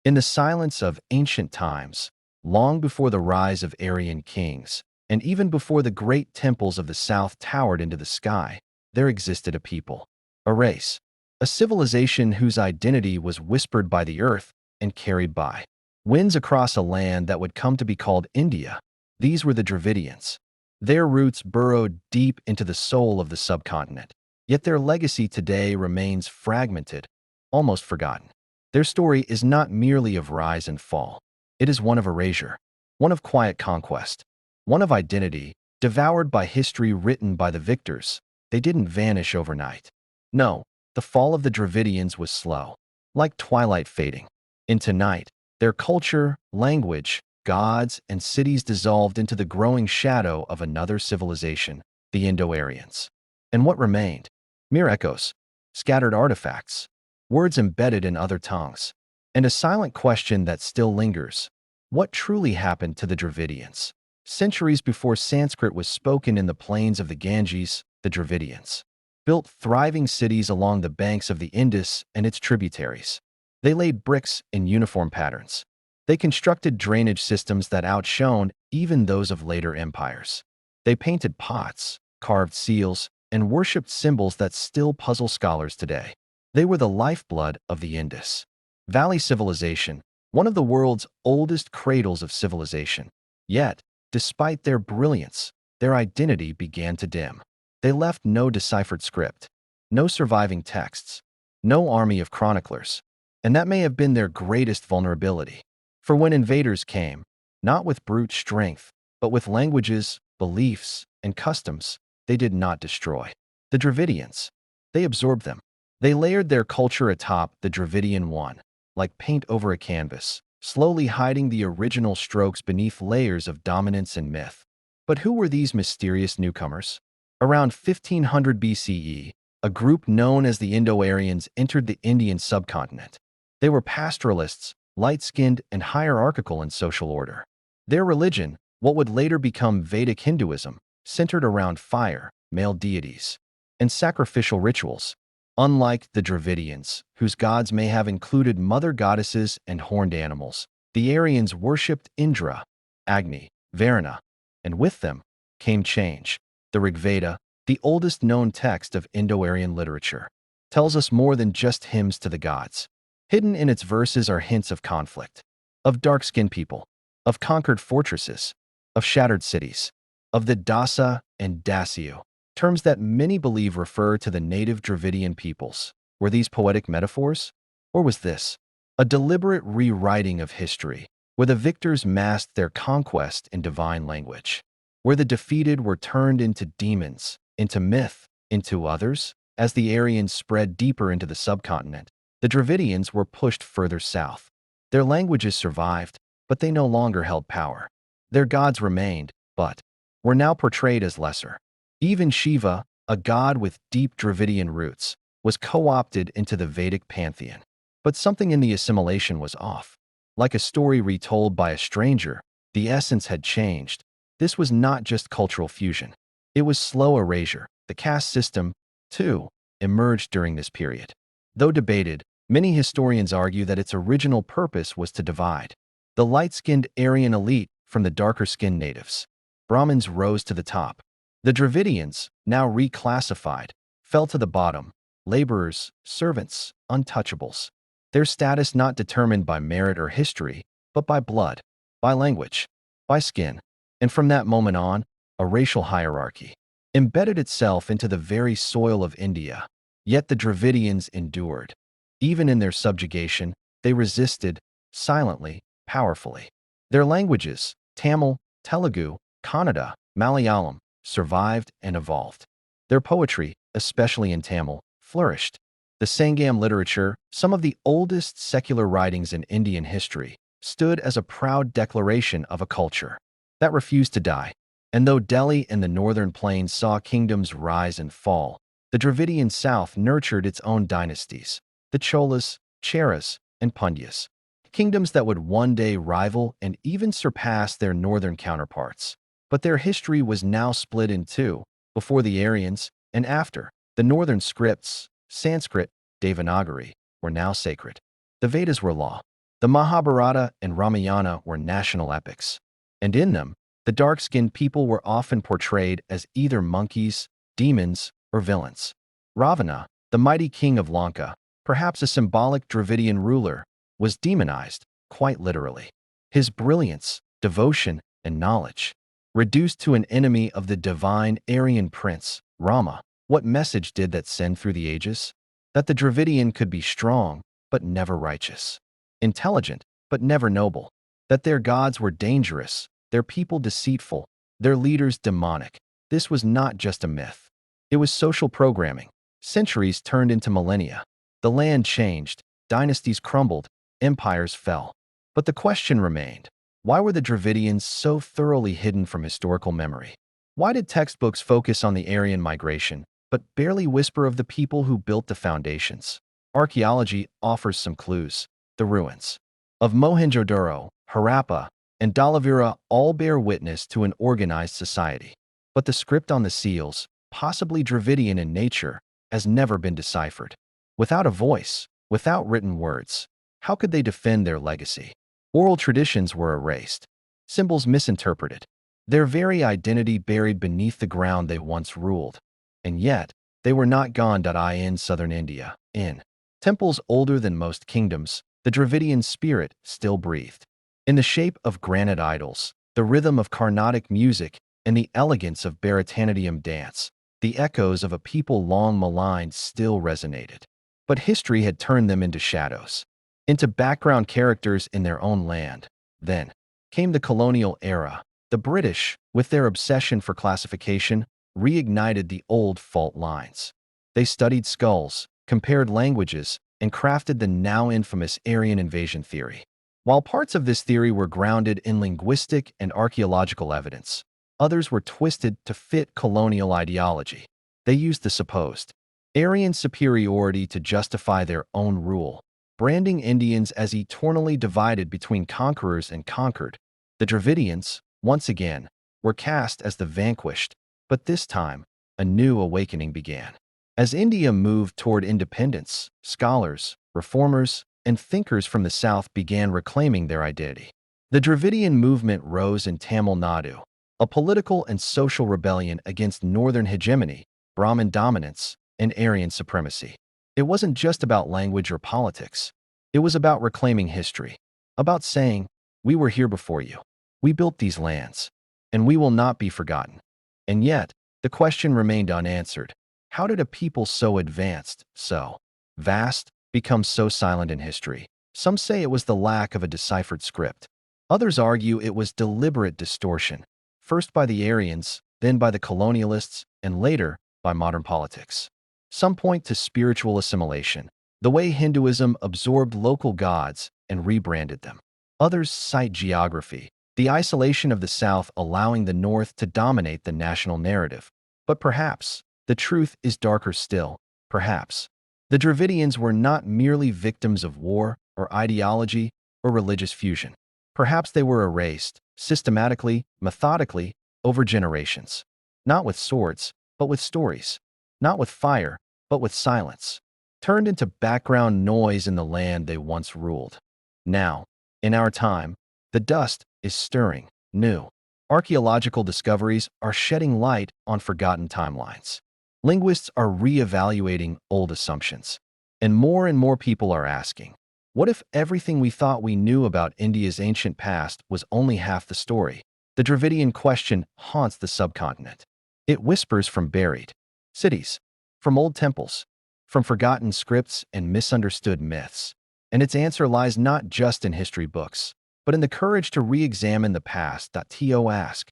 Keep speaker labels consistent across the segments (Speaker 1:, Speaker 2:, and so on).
Speaker 1: In the silence of ancient times, long before the rise of Aryan kings, and even before the great temples of the south towered into the sky, there existed a people, a race, a civilization whose identity was whispered by the earth and carried by winds across a land that would come to be called India. These were the Dravidians. Their roots burrowed deep into the soul of the subcontinent, yet their legacy today remains fragmented, almost forgotten. Their story is not merely of rise and fall. It is one of erasure, one of quiet conquest, one of identity, devoured by history written by the victors. They didn't vanish overnight. No, the fall of the Dravidians was slow, like twilight fading into night. Their culture, language, gods, and cities dissolved into the growing shadow of another civilization, the Indo-Aryans. And what remained? Mere echoes, scattered artifacts, words embedded in other tongues, and a silent question that still lingers. What truly happened to the Dravidians? Centuries before Sanskrit was spoken in the plains of the Ganges, the Dravidians built thriving cities along the banks of the Indus and its tributaries. They laid bricks in uniform patterns. They constructed drainage systems that outshone even those of later empires. They painted pots, carved seals, and worshipped symbols that still puzzle scholars today. They were the lifeblood of the Indus Valley civilization, one of the world's oldest cradles of civilization. Yet, despite their brilliance, their identity began to dim. They left no deciphered script, no surviving texts, no army of chroniclers. And that may have been their greatest vulnerability. For when invaders came, not with brute strength, but with languages, beliefs, and customs, they did not destroy. The Dravidians, they absorbed them. They layered their culture atop the Dravidian one, like paint over a canvas, slowly hiding the original strokes beneath layers of dominance and myth. But who were these mysterious newcomers? Around 1500 BCE, a group known as the Indo-Aryans entered the Indian subcontinent. They were pastoralists, light-skinned, and hierarchical in social order. Their religion, what would later become Vedic Hinduism, centered around fire, male deities, and sacrificial rituals. Unlike the Dravidians, whose gods may have included mother goddesses and horned animals, the Aryans worshipped Indra, Agni, Varuna, and with them came change. The Rig Veda, the oldest known text of Indo-Aryan literature, tells us more than just hymns to the gods. Hidden in its verses are hints of conflict, of dark-skinned people, of conquered fortresses, of shattered cities, of the Dasa and Dasyu, terms that many believe refer to the native Dravidian peoples. Were these poetic metaphors? Or was this a deliberate rewriting of history, where the victors masked their conquest in divine language, where the defeated were turned into demons, into myth, into others? As the Aryans spread deeper into the subcontinent, the Dravidians were pushed further south. Their languages survived, but they no longer held power. Their gods remained, but were now portrayed as lesser. Even Shiva, a god with deep Dravidian roots, was co-opted into the Vedic pantheon. But something in the assimilation was off. Like a story retold by a stranger, the essence had changed. This was not just cultural fusion. It was slow erasure. The caste system, too, emerged during this period. Though debated, many historians argue that its original purpose was to divide the light-skinned Aryan elite from the darker-skinned natives. Brahmins rose to the top. The Dravidians, now reclassified, fell to the bottom. Laborers, servants, untouchables. Their status not determined by merit or history, but by blood, by language, by skin. And from that moment on, a racial hierarchy embedded itself into the very soil of India. Yet the Dravidians endured. Even in their subjugation, they resisted, silently, powerfully. Their languages, Tamil, Telugu, Kannada, Malayalam, survived and evolved. Their poetry, especially in Tamil, flourished. The Sangam literature, some of the oldest secular writings in Indian history, stood as a proud declaration of a culture that refused to die. And though Delhi and the northern plains saw kingdoms rise and fall, the Dravidian south nurtured its own dynasties, the Cholas, Cheras, and Pandyas, kingdoms that would one day rival and even surpass their northern counterparts. But their history was now split in two, before the Aryans and after. The northern scripts, Sanskrit, Devanagari, were now sacred. The Vedas were law. The Mahabharata and Ramayana were national epics, and in them, the dark-skinned people were often portrayed as either monkeys, demons, or villains. Ravana, the mighty king of Lanka, perhaps a symbolic Dravidian ruler, was demonized, quite literally. His brilliance, devotion, and knowledge, reduced to an enemy of the divine Aryan prince, Rama. What message did that send through the ages? That the Dravidian could be strong, but never righteous. Intelligent, but never noble. That their gods were dangerous, their people deceitful, their leaders demonic. This was not just a myth. It was social programming. Centuries turned into millennia. The land changed, dynasties crumbled, empires fell. But the question remained, why were the Dravidians so thoroughly hidden from historical memory? Why did textbooks focus on the Aryan migration, but barely whisper of the people who built the foundations? Archaeology offers some clues. The ruins of Mohenjo-daro, Harappa, and Dhalavira all bear witness to an organized society. But the script on the seals, possibly Dravidian in nature, has never been deciphered. Without a voice, without written words, how could they defend their legacy? Oral traditions were erased, symbols misinterpreted, their very identity buried beneath the ground they once ruled. And yet, they were not gone. In southern India, in temples older than most kingdoms, the Dravidian spirit still breathed. In the shape of granite idols, the rhythm of Carnatic music, and the elegance of Bharatanatyam dance, the echoes of a people long maligned still resonated. But history had turned them into shadows, into background characters in their own land. Then came the colonial era. The British, with their obsession for classification, reignited the old fault lines. They studied skulls, compared languages, and crafted the now infamous Aryan invasion theory. While parts of this theory were grounded in linguistic and archaeological evidence, others were twisted to fit colonial ideology. They used the supposed Aryan superiority to justify their own rule, branding Indians as eternally divided between conquerors and conquered. The Dravidians, once again, were cast as the vanquished, but this time, a new awakening began. As India moved toward independence, scholars, reformers, and thinkers from the south began reclaiming their identity. The Dravidian movement rose in Tamil Nadu, a political and social rebellion against northern hegemony, Brahmin dominance, and Aryan supremacy. It wasn't just about language or politics. It was about reclaiming history, about saying, we were here before you. We built these lands, and we will not be forgotten. And yet, the question remained unanswered. How did a people so advanced, so vast, become so silent in history? Some say it was the lack of a deciphered script. Others argue it was deliberate distortion, first by the Aryans, then by the colonialists, and later by modern politics. Some point to spiritual assimilation, the way Hinduism absorbed local gods and rebranded them. Others cite geography, the isolation of the South allowing the North to dominate the national narrative. But perhaps the truth is darker still. Perhaps the Dravidians were not merely victims of war or ideology or religious fusion. Perhaps they were erased, systematically, methodically, over generations. Not with swords, but with stories. Not with fire, but with silence. Turned into background noise in the land they once ruled. Now, in our time, the dust is stirring. New archaeological discoveries are shedding light on forgotten timelines. Linguists are re-evaluating old assumptions. And more people are asking, what if everything we thought we knew about India's ancient past was only half the story? The Dravidian question haunts the subcontinent. It whispers from buried cities, from old temples, from forgotten scripts and misunderstood myths. And its answer lies not just in history books, but in the courage to re-examine the past. To ask,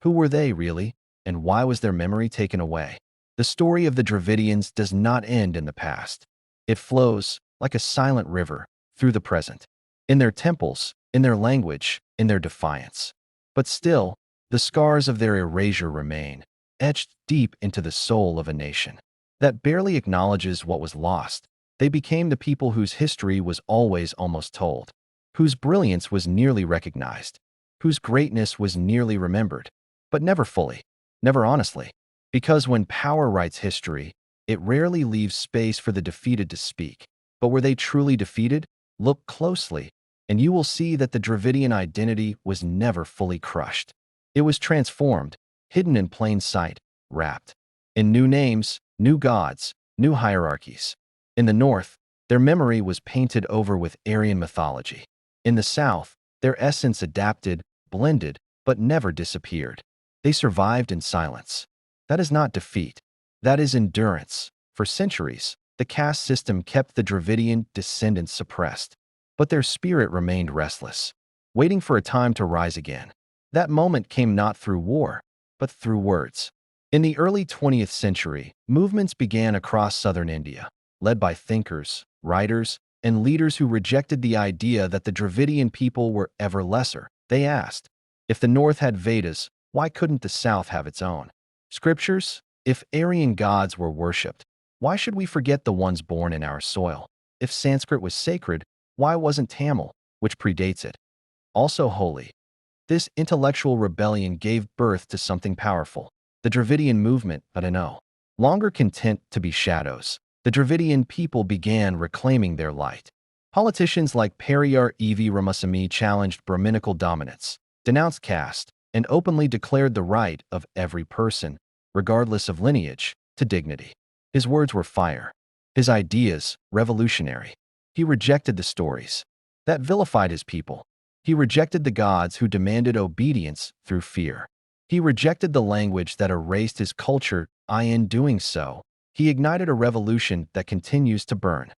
Speaker 1: who were they really, and why was their memory taken away? The story of the Dravidians does not end in the past. It flows, like a silent river, through the present, in their temples, in their language, in their defiance. But still, the scars of their erasure remain, etched deep into the soul of a nation that barely acknowledges what was lost. They became the people whose history was always almost told, whose brilliance was nearly recognized, whose greatness was nearly remembered, but never fully, never honestly. Because when power writes history, it rarely leaves space for the defeated to speak. But were they truly defeated? Look closely. and you will see that the Dravidian identity was never fully crushed. It was transformed, hidden in plain sight, wrapped in new names, new gods, new hierarchies. In the north, their memory was painted over with Aryan mythology. In the south, their essence adapted, blended, but never disappeared. They survived in silence. That is not defeat. That is endurance. For centuries, the caste system kept the Dravidian descendants suppressed, but their spirit remained restless, waiting for a time to rise again. That moment came not through war, but through words. In the early 20th century, movements began across southern India, led by thinkers, writers, and leaders who rejected the idea that the Dravidian people were ever lesser. They asked, if the North had Vedas, why couldn't the South have its own scriptures? If Aryan gods were worshipped, why should we forget the ones born in our soil? If Sanskrit was sacred, why wasn't Tamil, which predates it, also holy? This intellectual rebellion gave birth to something powerful, the Dravidian movement, but no longer content to be shadows. The Dravidian people began reclaiming their light. Politicians like Periyar E.V. Ramasamy challenged Brahminical dominance, denounced caste, and openly declared the right of every person, regardless of lineage, to dignity. His words were fire. His ideas, revolutionary. He rejected the stories that vilified his people. He rejected the gods who demanded obedience through fear. He rejected the language that erased his culture. In doing so, he ignited a revolution that continues to burn.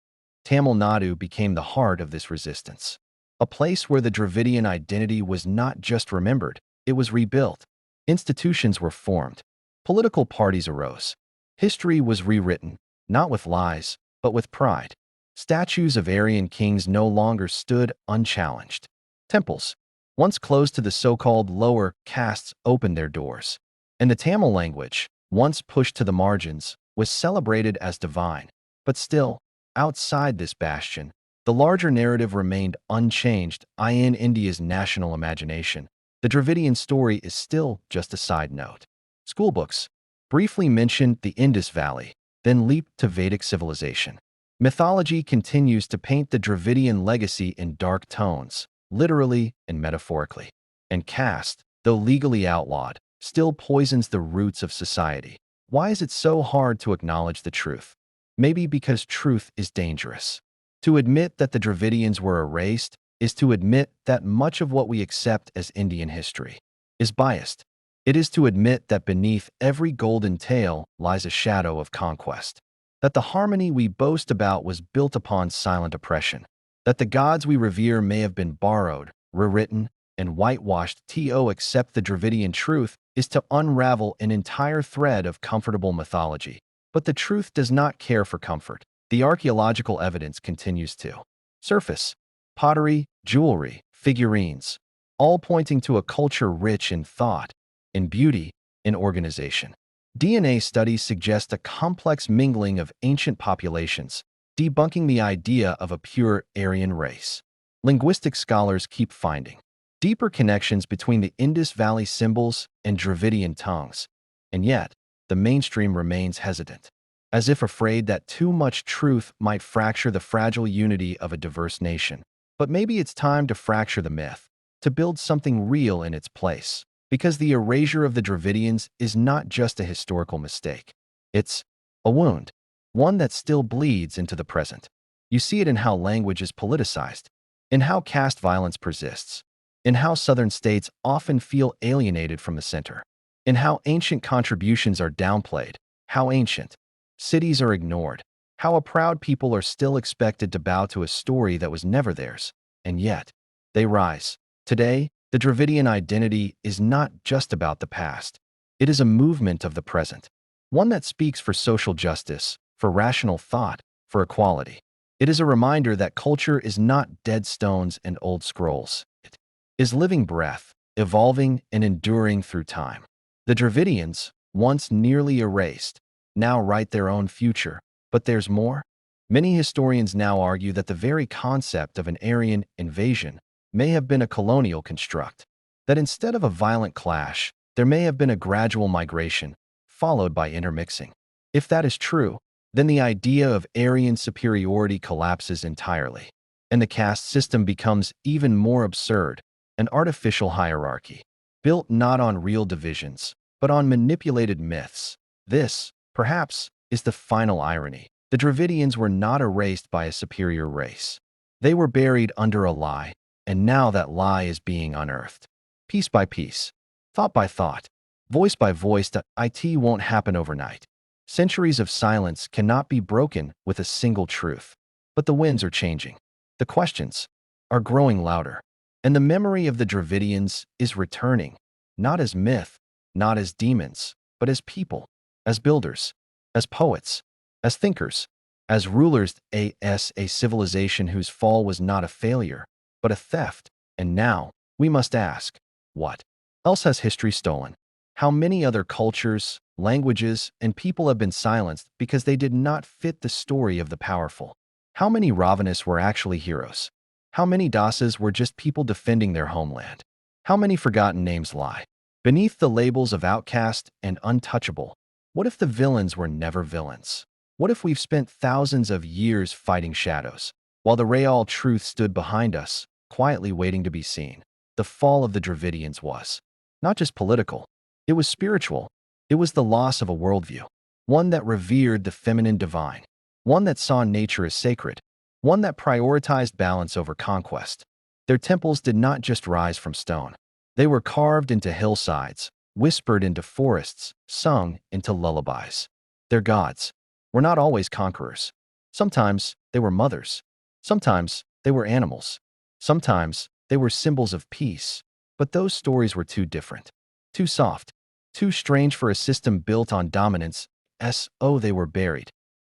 Speaker 1: Tamil Nadu became the heart of this resistance, a place where the Dravidian identity was not just remembered, it was rebuilt. Institutions were formed. Political parties arose. History was rewritten, not with lies, but with pride. Statues of Aryan kings no longer stood unchallenged. Temples, once closed to the so-called lower castes, opened their doors. And the Tamil language, once pushed to the margins, was celebrated as divine. But still, outside this bastion, the larger narrative remained unchanged. In India's national imagination, the Dravidian story is still just a side note. Schoolbooks briefly mentioned the Indus Valley, then leaped to Vedic civilization. Mythology continues to paint the Dravidian legacy in dark tones, literally and metaphorically. And caste, though legally outlawed, still poisons the roots of society. Why is it so hard to acknowledge the truth? Maybe because truth is dangerous. To admit that the Dravidians were erased is to admit that much of what we accept as Indian history is biased. It is to admit that beneath every golden tale lies a shadow of conquest. That the harmony we boast about was built upon silent oppression. That the gods we revere may have been borrowed, rewritten, and whitewashed. To accept the Dravidian truth is to unravel an entire thread of comfortable mythology. But the truth does not care for comfort. The archaeological evidence continues to surface. Pottery, jewelry, figurines, all pointing to a culture rich in thought, in beauty, in organization. DNA studies suggest a complex mingling of ancient populations, debunking the idea of a pure Aryan race. Linguistic scholars keep finding deeper connections between the Indus Valley symbols and Dravidian tongues, and yet the mainstream remains hesitant, as if afraid that too much truth might fracture the fragile unity of a diverse nation. But maybe it's time to fracture the myth, to build something real in its place, because the erasure of the Dravidians is not just a historical mistake. It's a wound, one that still bleeds into the present. You see it in how language is politicized, in how caste violence persists, in how southern states often feel alienated from the center, in how ancient contributions are downplayed, how ancient cities are ignored, how a proud people are still expected to bow to a story that was never theirs, and yet they rise. Today, the Dravidian identity is not just about the past. It is a movement of the present, one that speaks for social justice, for rational thought, for equality. It is a reminder that culture is not dead stones and old scrolls. It is living breath, evolving and enduring through time. The Dravidians, once nearly erased, now write their own future. But there's more. Many historians now argue that the very concept of an Aryan invasion may have been a colonial construct, that instead of a violent clash, there may have been a gradual migration, followed by intermixing. If that is true, then the idea of Aryan superiority collapses entirely. and the caste system becomes even more absurd, an artificial hierarchy, built not on real divisions, but on manipulated myths. This, perhaps, is the final irony. The Dravidians were not erased by a superior race. They were buried under a lie, and now that lie is being unearthed. Piece by piece, thought by thought, voice by voice, that it won't happen overnight. Centuries of silence cannot be broken with a single truth. But the winds are changing. The questions are growing louder. And the memory of the Dravidians is returning, not as myth, not as demons, but as people, as builders, as poets, as thinkers, as rulers, as a civilization whose fall was not a failure, but a theft. And now, we must ask, what else has history stolen? How many other cultures, languages, and people have been silenced because they did not fit the story of the powerful? How many Ravenis were actually heroes? How many Dasas were just people defending their homeland? How many forgotten names lie beneath the labels of outcast and untouchable? What if the villains were never villains? What if we've spent thousands of years fighting shadows, while the real truth stood behind us, quietly waiting to be seen? The fall of the Dravidians was not just political, it was spiritual. It was the loss of a worldview, one that revered the feminine divine, one that saw nature as sacred, one that prioritized balance over conquest. Their temples did not just rise from stone. They were carved into hillsides, whispered into forests, sung into lullabies. Their gods were not always conquerors. Sometimes they were mothers. Sometimes they were animals. Sometimes they were symbols of peace. But those stories were too different, too soft, too strange for a system built on dominance. They were buried.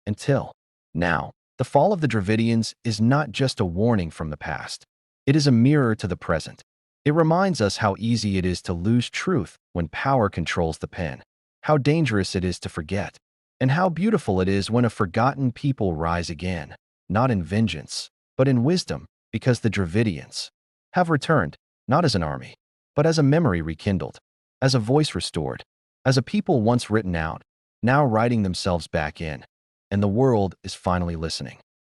Speaker 1: Until now, the fall of the Dravidians is not just a warning from the past. It is a mirror to the present. It reminds us how easy it is to lose truth when power controls the pen, how dangerous it is to forget, and how beautiful it is when a forgotten people rise again, not in vengeance, but in wisdom, because the Dravidians have returned, not as an army, but as a memory rekindled, as a voice restored, as a people once written out, now writing themselves back in, and the world is finally listening.